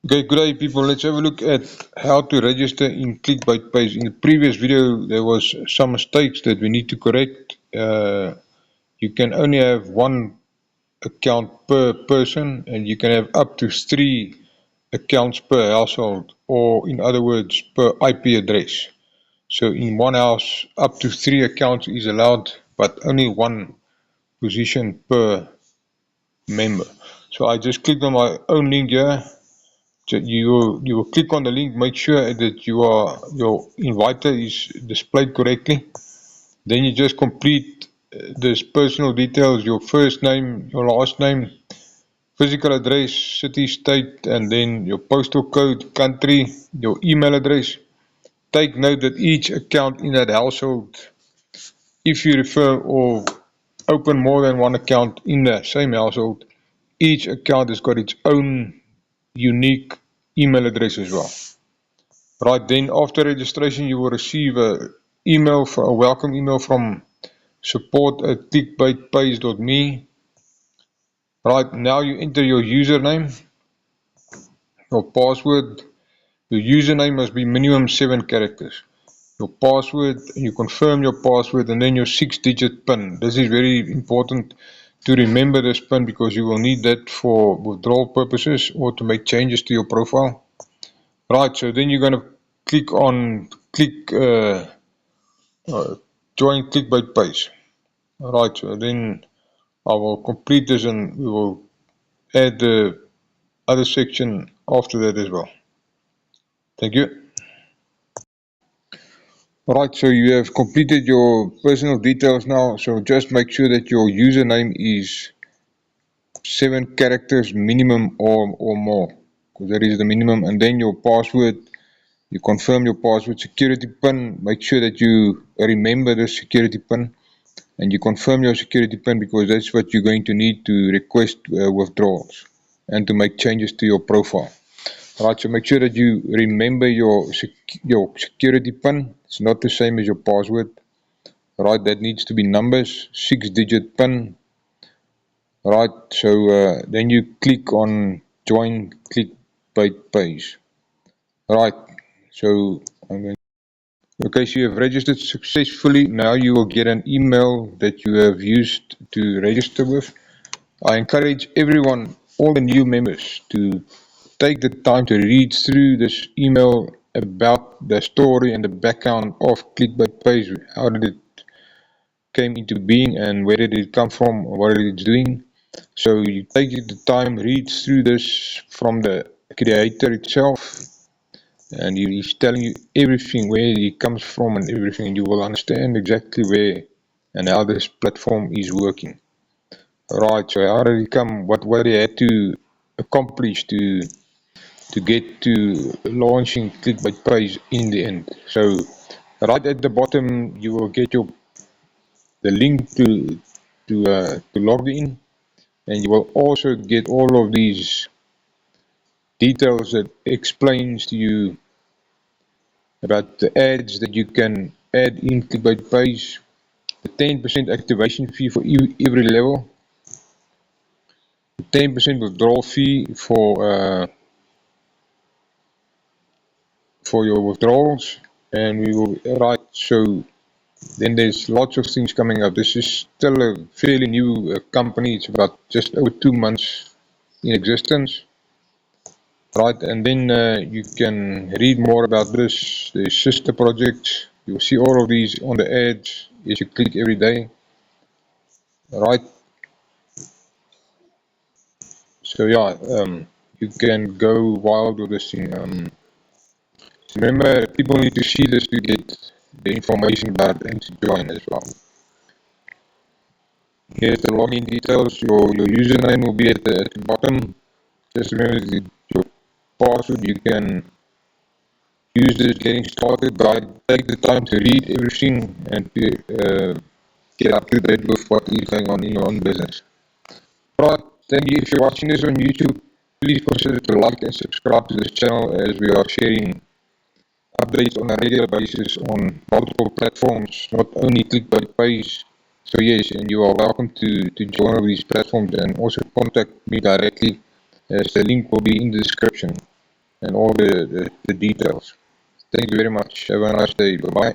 Okay, good day people. Let's have a look at how to register in ClickBytePay. In the previous video, there was some mistakes that we need to correct. You can only have one account per person, and you can have up to 3 accounts per household, or in other words, per IP address. So in one house, up to 3 accounts is allowed, but only one position per member. So I just clicked on my own link here. So you will click on the link, make sure that your inviter is displayed correctly. Then you just complete this personal details, your first name, your last name, physical address, city, state, and then your postal code, country, your email address. Take note that each account in that household, if you refer or open more than one account in the same household, each account has got its own unique email address as well. Right, then after registration you will receive a welcome email from support@clickbytepays.me. Right, now you enter your username, your password. Your username must be minimum 7 characters. Your password, you confirm your password, and then your 6-digit PIN. This is very important to remember this PIN because you will need that for withdrawal purposes or to make changes to your profile. Right, so then you're going to click on join ClickBytePay. Alright, so then I will complete this and we will add the other section after that as well. Thank you. Alright, so you have completed your personal details now, so just make sure that your username is 7 characters minimum or more, because that is the minimum, and then your password, you confirm your password, security PIN, make sure that you remember the security PIN, and you confirm your security PIN because that's what you're going to need to request withdrawals and to make changes to your profile. Alright, so make sure that you remember your security PIN. It's not the same as your password. Alright, that needs to be numbers, 6-digit PIN. Alright, so then you click on join ClickBytePay. Alright, so I'm going. Okay, so you have registered successfully. Now you will get an email that you have used to register with. I encourage everyone, all the new members, to take the time to read through this email about the story and the background of ClickBytePay. How did it came into being and where did it come from, what it's doing. So you take the time, read through this from the creator itself, and he's telling you everything, where he comes from and everything, and you will understand exactly where and how this platform is working. Right, so how did he come, what he had to accomplish to get to launching ClickBytePay in the end. So right at the bottom you will get the link to log in, and you will also get all of these details that explains to you about the ads that you can add in ClickBytePay, the 10% activation fee for every level, the 10% withdrawal fee for your withdrawals, and we will write. So then there's lots of things coming up. This is still a fairly new company. It's about just over 2 months in existence. Right, and then you can read more about this. There's sister projects. You'll see all of these on the ads as you click every day. Right. So yeah, you can go wild with this thing. Remember, people need to see this to get the information about it and to join as well. Here's the login details. Your username will be at the bottom. Just remember your password. You can use this getting started, but take the time to read everything and to get up to date with what is going on in your own business. Right, thank you. If you're watching this on YouTube, please consider to like and subscribe to this channel as we are sharing updates on a regular basis on multiple platforms, not only ClickBytePay. So yes, and you are welcome to join over these platforms and also contact me directly as the link will be in the description. and all the details. Thank you very much. Have a nice day. Bye-bye.